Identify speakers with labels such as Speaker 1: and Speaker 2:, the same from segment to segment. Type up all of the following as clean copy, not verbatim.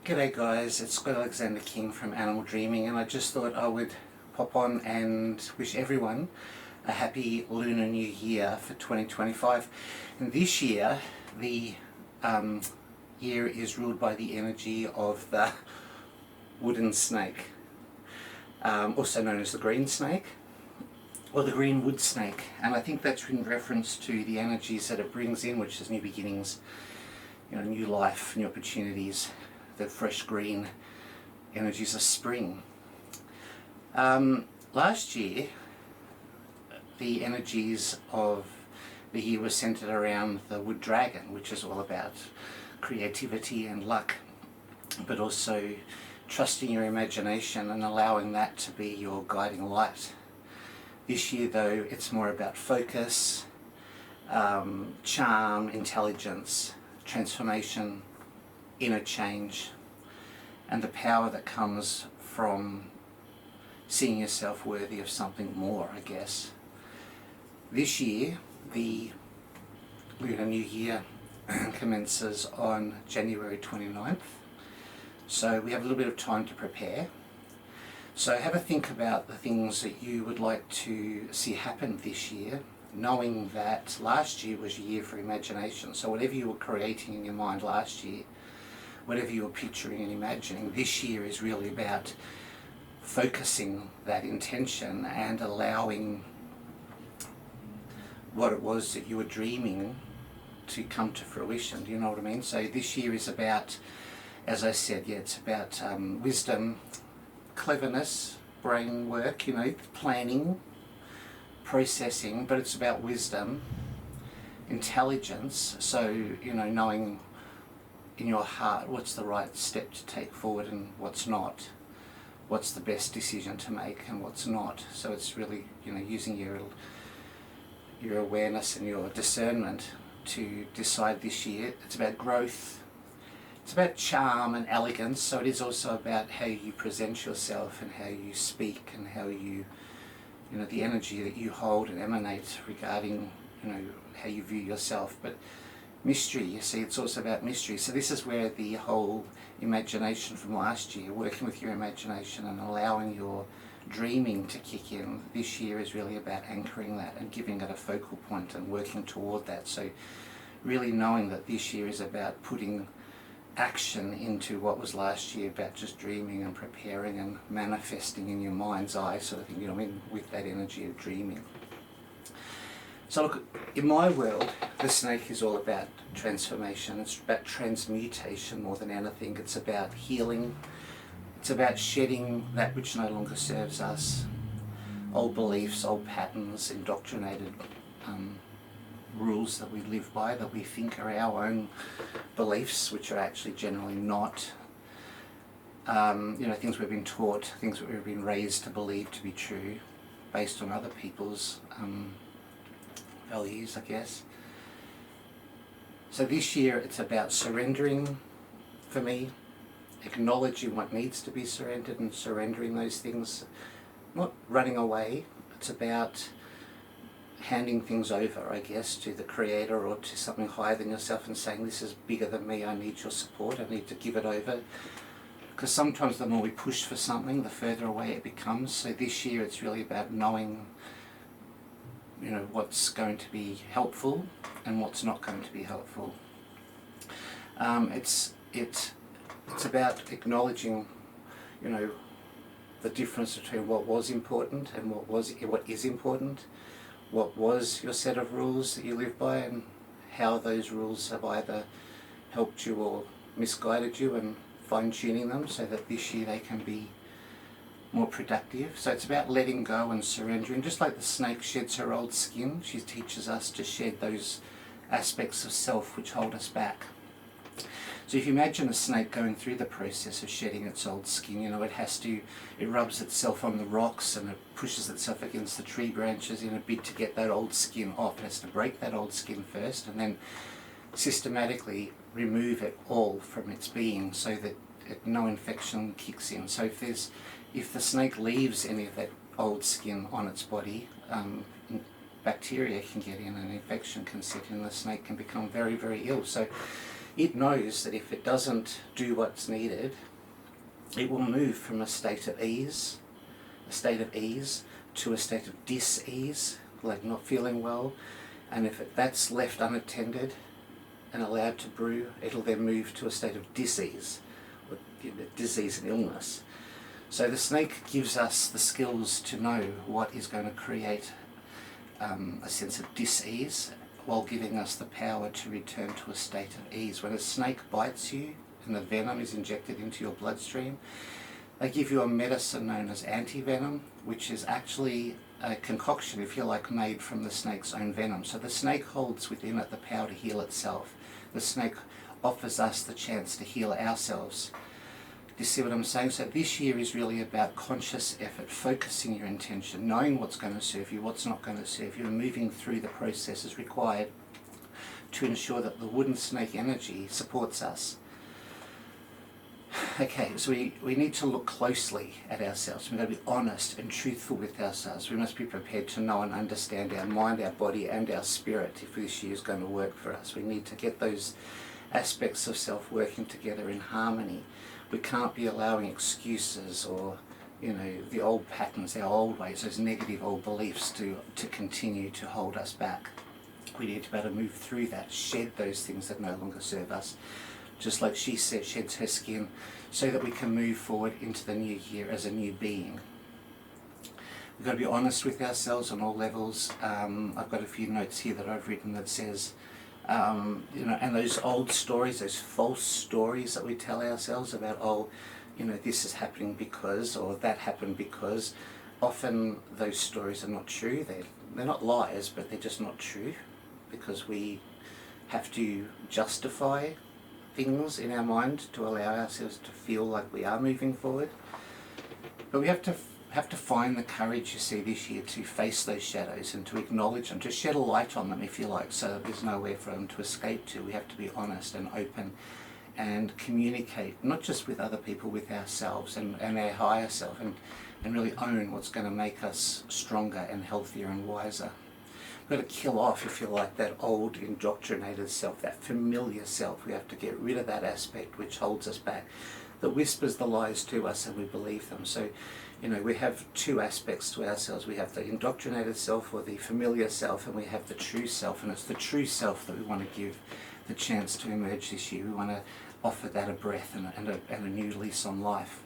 Speaker 1: G'day guys, it's scottalexanderking from Animal Dreaming, and I just thought I would pop on and wish everyone a happy Lunar New Year for 2025. And this year, the year is ruled by the energy of the wooden snake, also known as the green snake, or the green wood snake. And I think that's in reference to the energies that it brings in, which is new beginnings, new life, new opportunities, the fresh green energies of spring. Last year, the energies of the year were centered around the wood dragon, which is all about creativity and luck, but also trusting your imagination and allowing that to be your guiding light. This year, though, it's more about focus, charm, intelligence, transformation, inner change, and the power that comes from seeing yourself worthy of something more, I guess. This year, the Lunar New Year commences on January 29th, so we have a little bit of time to prepare. So have a think about the things that you would like to see happen this year, knowing that last year was a year for imagination. So whatever you were creating in your mind last year, whatever you were picturing and imagining, this year is really about focusing that intention and allowing what it was that you were dreaming to come to fruition. Do you know what I mean? So this year is about, as I said, it's about wisdom, cleverness, brain work, planning, processing, but it's about wisdom, intelligence, so, knowing in your heart what's the right step to take forward and what's not, what's the best decision to make and what's not. So it's really, using your awareness and your discernment to decide this year. It's about growth, it's about charm and elegance, so it is also about how you present yourself and how you speak and how you, the energy that you hold and emanate regarding, how you view yourself. But mystery, you see, it's also about mystery. So this is where the whole imagination from last year, working with your imagination and allowing your dreaming to kick in, this year is really about anchoring that and giving it a focal point and working toward that. So really knowing that this year is about putting action into what was last year about just dreaming and preparing and manifesting in your mind's eye sort of thing, with that energy of dreaming. So look, in my world, the snake is all about transformation. It's about transmutation more than anything. It's about healing. It's about shedding that which no longer serves us. Old beliefs, old patterns, indoctrinated rules that we live by, that we think are our own beliefs, which are actually generally not. Things we've been taught, things that we've been raised to believe to be true, based on other people's values, I guess. So this year it's about surrendering for me, acknowledging what needs to be surrendered and surrendering those things, not running away. It's about handing things over, I guess, to the creator or to something higher than yourself and saying, this is bigger than me, I need your support, I need to give it over. Because sometimes the more we push for something, the further away it becomes. So this year it's really about knowing what's going to be helpful and what's not going to be helpful. It's about acknowledging, the difference between what was important and what is important. What was your set of rules that you live by, and how those rules have either helped you or misguided you, and fine-tuning them so that this year they can be more productive. So it's about letting go and surrendering. Just like the snake sheds her old skin, she teaches us to shed those aspects of self which hold us back. So if you imagine a snake going through the process of shedding its old skin, it rubs itself on the rocks and it pushes itself against the tree branches in a bid to get that old skin off. It has to break that old skin first and then systematically remove it all from its being so that no infection kicks in. So if the snake leaves any of that old skin on its body, bacteria can get in and infection can sit in. The snake can become very, very ill. So it knows that if it doesn't do what's needed, it will move from a state of ease to a state of dis-ease, like not feeling well. And if that's left unattended and allowed to brew, it'll then move to a state of dis-ease, or disease and illness. So the snake gives us the skills to know what is going to create a sense of dis-ease, while giving us the power to return to a state of ease. When a snake bites you and the venom is injected into your bloodstream, they give you a medicine known as anti-venom, which is actually a concoction, if you like, made from the snake's own venom. So the snake holds within it the power to heal itself. The snake offers us the chance to heal ourselves. Do you see what I'm saying? So this year is really about conscious effort, focusing your intention, knowing what's going to serve you, what's not going to serve you, and moving through the processes required to ensure that the wooden snake energy supports us. Okay, so we need to look closely at ourselves. We've got to be honest and truthful with ourselves. We must be prepared to know and understand our mind, our body, and our spirit if this year is going to work for us. We need to get those aspects of self working together in harmony. We can't be allowing excuses or, the old patterns, our old ways, those negative old beliefs to continue to hold us back. We need to be able to move through that, shed those things that no longer serve us. Just like she said, sheds her skin, so that we can move forward into the new year as a new being. We've got to be honest with ourselves on all levels. I've got a few notes here that I've written that says, and those old stories, those false stories that we tell ourselves about, this is happening because, or that happened because, often those stories are not true. They're not lies, but they're just not true, because we have to justify things in our mind to allow ourselves to feel like we are moving forward. But we have to find the courage, you see, this year to face those shadows and to acknowledge them, to shed a light on them, if you like, so that there's nowhere for them to escape to. We have to be honest and open and communicate, not just with other people, with ourselves and our higher self, and really own what's going to make us stronger and healthier and wiser. We've got to kill off, if you like, that old indoctrinated self, that familiar self. We have to get rid of that aspect which holds us back, that whispers the lies to us and we believe them. So, we have two aspects to ourselves. We have the indoctrinated self, or the familiar self, and we have the true self. And it's the true self that we want to give the chance to emerge this year. We want to offer that a breath and a new lease on life.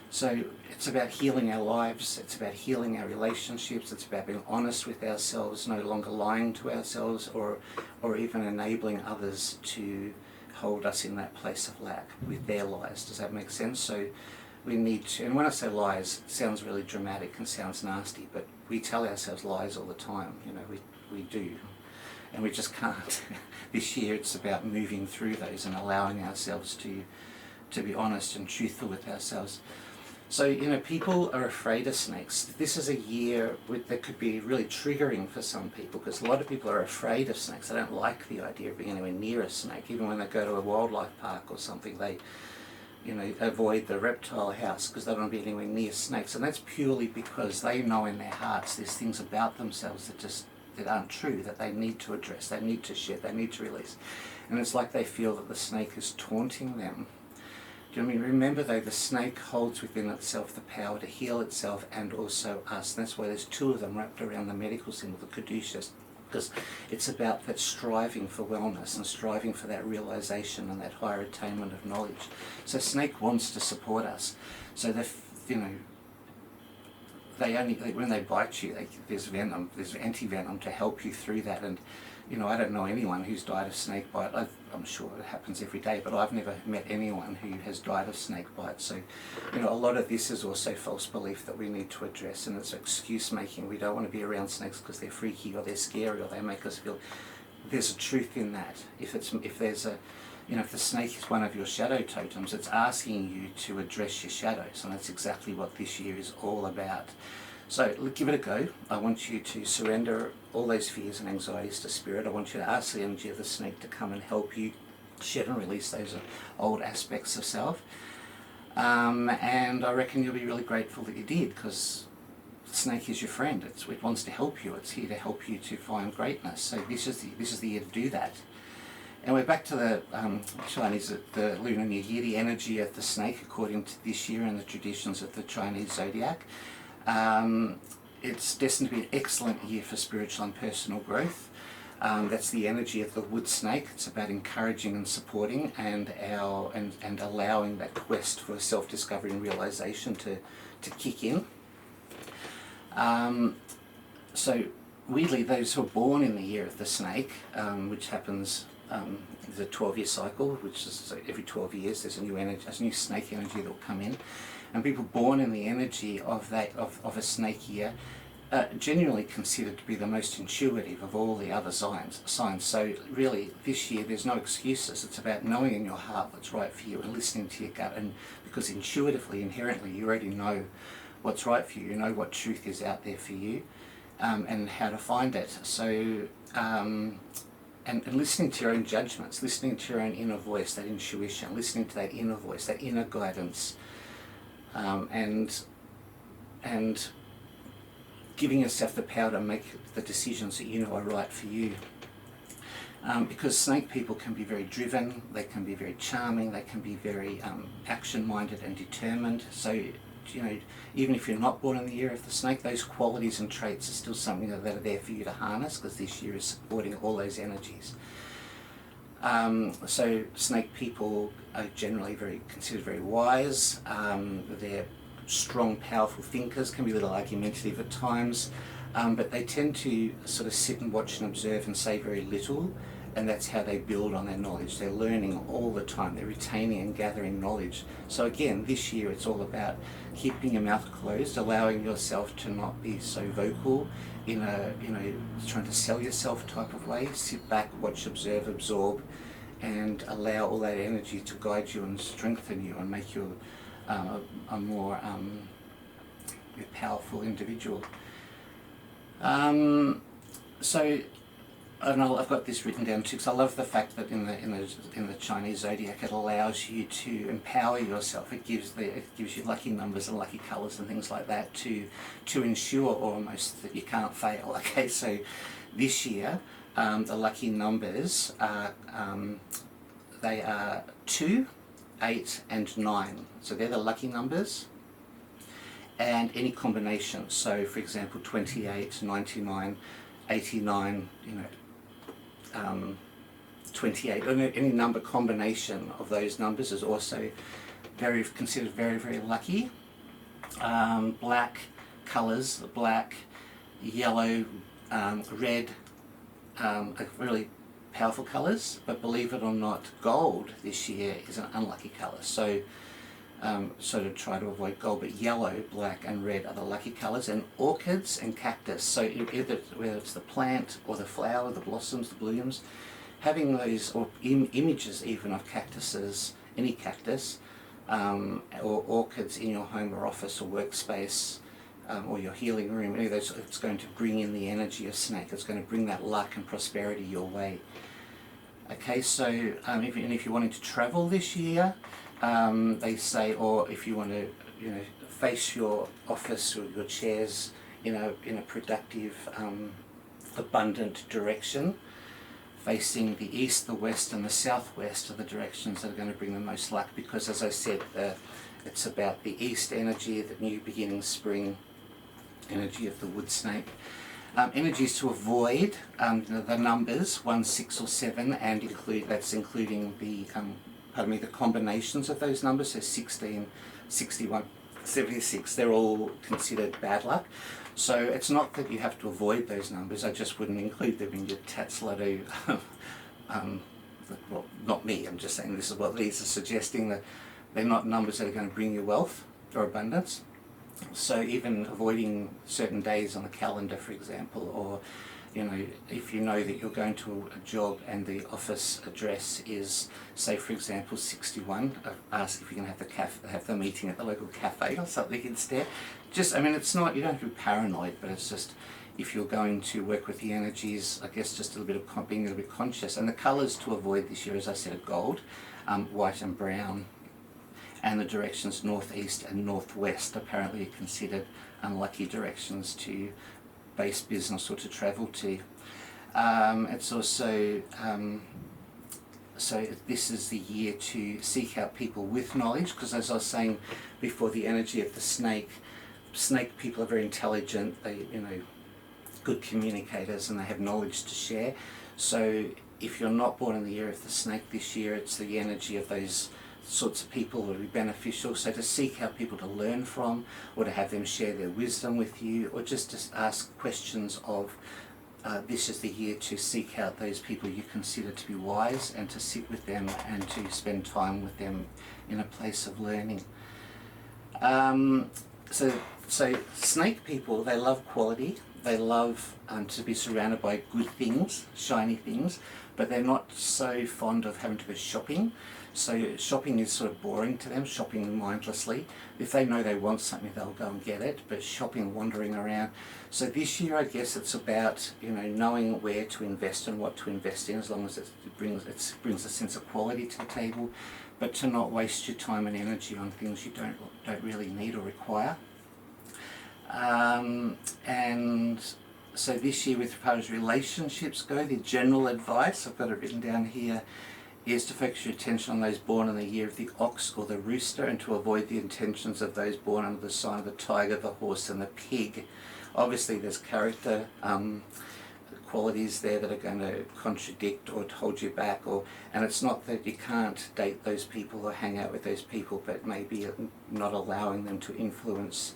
Speaker 1: So it's about healing our lives, it's about healing our relationships, it's about being honest with ourselves, no longer lying to ourselves or even enabling others to hold us in that place of lack with their lies. Does that make sense? So we need to, and when I say lies, it sounds really dramatic and sounds nasty, but we tell ourselves lies all the time, we do. And we just can't. This year it's about moving through those and allowing ourselves to be honest and truthful with ourselves. So, people are afraid of snakes. This is a year that could be really triggering for some people, because a lot of people are afraid of snakes. They don't like the idea of being anywhere near a snake. Even when they go to a wildlife park or something, they, avoid the reptile house because they don't want to be anywhere near snakes. And that's purely because they know in their hearts there's things about themselves that aren't true, that they need to address, they need to shed, they need to release. And it's like they feel that the snake is taunting them. Remember though, the snake holds within itself the power to heal itself and also us. And that's why there's two of them wrapped around the medical symbol, the caduceus, because it's about that striving for wellness and striving for that realization and that higher attainment of knowledge. So snake wants to support us. So when they bite you, there's venom, there's anti-venom to help you through that. And I don't know anyone who's died of snake bite. I'm sure it happens every day, but I've never met anyone who has died of snake bite. So, a lot of this is also false belief that we need to address, and it's excuse making. We don't want to be around snakes because they're freaky or they're scary or they make us feel. There's a truth in that. If the snake is one of your shadow totems, it's asking you to address your shadows, and that's exactly what this year is all about. So give it a go. I want you to surrender all those fears and anxieties to spirit. I want you to ask the energy of the snake to come and help you shed and release those old aspects of self. And I reckon you'll be really grateful that you did, because the snake is your friend. It wants to help you. It's here to help you to find greatness. So this is the year to do that. And we're back to the Chinese, the Lunar New Year, the energy of the snake according to this year and the traditions of the Chinese zodiac. It's destined to be an excellent year for spiritual and personal growth. That's the energy of the wood snake. It's about encouraging and supporting and allowing that quest for self-discovery and realization to kick in. So weirdly, those who are born in the year of the snake, which happens, there's a 12-year cycle, which is so every 12 years there's a new energy, there's a new snake energy that will come in, and people born in the energy of a snake year genuinely considered to be the most intuitive of all the other signs. So really, this year there's no excuses. It's about knowing in your heart what's right for you and listening to your gut, and because intuitively, inherently, you already know what's right for you. You know what truth is out there for you, and how to find it. So and listening to your own judgments, listening to your own inner voice, that intuition, listening to that inner voice, that inner guidance, and giving yourself the power to make the decisions that you know are right for you. Because snake people can be very driven, they can be very charming, they can be very action-minded and determined. So, you know, even if you're not born in the year of the snake, those qualities and traits are still something that are there for you to harness, because this year is supporting all those energies. So snake people are generally considered very wise. They're strong, powerful thinkers, can be a little argumentative at times, but they tend to sort of sit and watch and observe and say very little, and that's how they build on their knowledge. They're learning all the time, they're retaining and gathering knowledge. So again, this year it's all about keeping your mouth closed, allowing yourself to not be so vocal in a, you know, trying to sell yourself type of way. Sit back, watch, observe, absorb, and allow all that energy to guide you and strengthen you and make you a more powerful individual. So, and I've got this written down too, because I love the fact that in the Chinese zodiac it allows you to empower yourself. It gives you lucky numbers and lucky colours and things like that to ensure almost that you can't fail. Okay, so this year the lucky numbers are they are 2, 8 and 9. So they're the lucky numbers, and any combination. So for example, 28, 99, 89, you know, 28, any number combination of those numbers is also considered very, very lucky. Black colours, black, yellow, red, are really powerful colours, but believe it or not, gold this year is an unlucky colour. So sort of try to avoid gold, but yellow, black and red are the lucky colours, and orchids and cactus. So either whether it's the plant or the flower, the blossoms, the blooms, having those, or images even of cactuses, any cactus, or orchids in your home or office or workspace, or your healing room, any of those, it's going to bring in the energy of snake. It's going to bring that luck and prosperity your way. Okay, so if you're wanting to travel this year, they say, or if you want to, you know, face your office or your chairs in a productive, abundant direction, facing the east, the west, and the southwest are the directions that are going to bring the most luck. Because, as I said, it's about the east energy, the new beginning, spring energy of the wood snake. Energies to avoid, the numbers 1, 6 or 7, and including the the combinations of those numbers, so 16, 61, 76, they're all considered bad luck. So it's not that you have to avoid those numbers, I just wouldn't include them in your Tatslado. Well, not me, I'm just saying this is what these are suggesting, that they're not numbers that are going to bring you wealth or abundance. So even avoiding certain days on the calendar, for example, or, you know, if you know that you're going to a job and the office address is, say for example, 61, ask if you can have the meeting at the local cafe or something instead. Just, I mean, it's not, you don't have to be paranoid, but it's just, if you're going to work with the energies, I guess just a little bit of being a little bit conscious. And the colours to avoid this year, as I said, are gold, white and brown. And the directions northeast and northwest apparently are considered unlucky directions to base business or to travel to. It's also So this is the year to seek out people with knowledge, because as I was saying before, the energy of the snake people are very intelligent, they, good communicators, and they have knowledge to share. So if you're not born in the year of the snake this year, it's the energy of those sorts of people will be beneficial. So to seek out people to learn from, or to have them share their wisdom with you, or just to ask questions of, this is the year to seek out those people you consider to be wise, and to sit with them and to spend time with them in a place of learning. So snake people, they love quality. They love to be surrounded by good things, shiny things, but they're not so fond of having to go shopping. So shopping is sort of boring to them, shopping mindlessly. If they know they want something, they'll go and get it, but shopping, wandering around. So this year, I guess it's about, knowing where to invest and what to invest in, as long as it brings a sense of quality to the table, but to not waste your time and energy on things you don't really need or require. And so this year, with as far as relationships go, the general advice, I've got it written down here, is to focus your attention on those born in the year of the ox or the rooster, and to avoid the intentions of those born under the sign of the tiger, the horse and the pig. Obviously there's character qualities there that are going to contradict or hold you back, and it's not that you can't date those people or hang out with those people, but maybe not allowing them to influence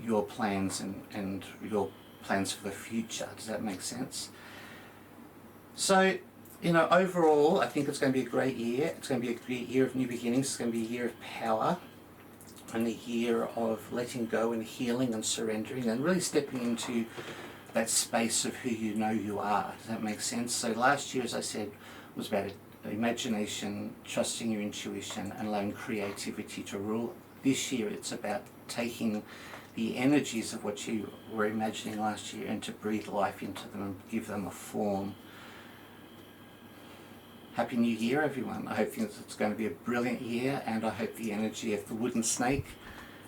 Speaker 1: your plans and your plans for the future. Does that make sense? So, overall, I think it's going to be a great year. It's going to be a great year of new beginnings. It's going to be a year of power, and a year of letting go and healing and surrendering, and really stepping into that space of who you know you are. Does that make sense? So last year, as I said, was about imagination, trusting your intuition, and allowing creativity to rule. This year, it's about taking the energies of what you were imagining last year and to breathe life into them and give them a form. Happy New Year, everyone. I hope it's going to be a brilliant year, and I hope the energy of the wooden snake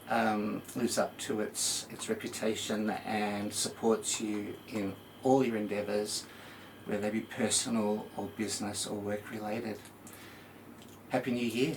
Speaker 1: lives up to its reputation and supports you in all your endeavours, whether they be personal or business or work related. Happy New Year.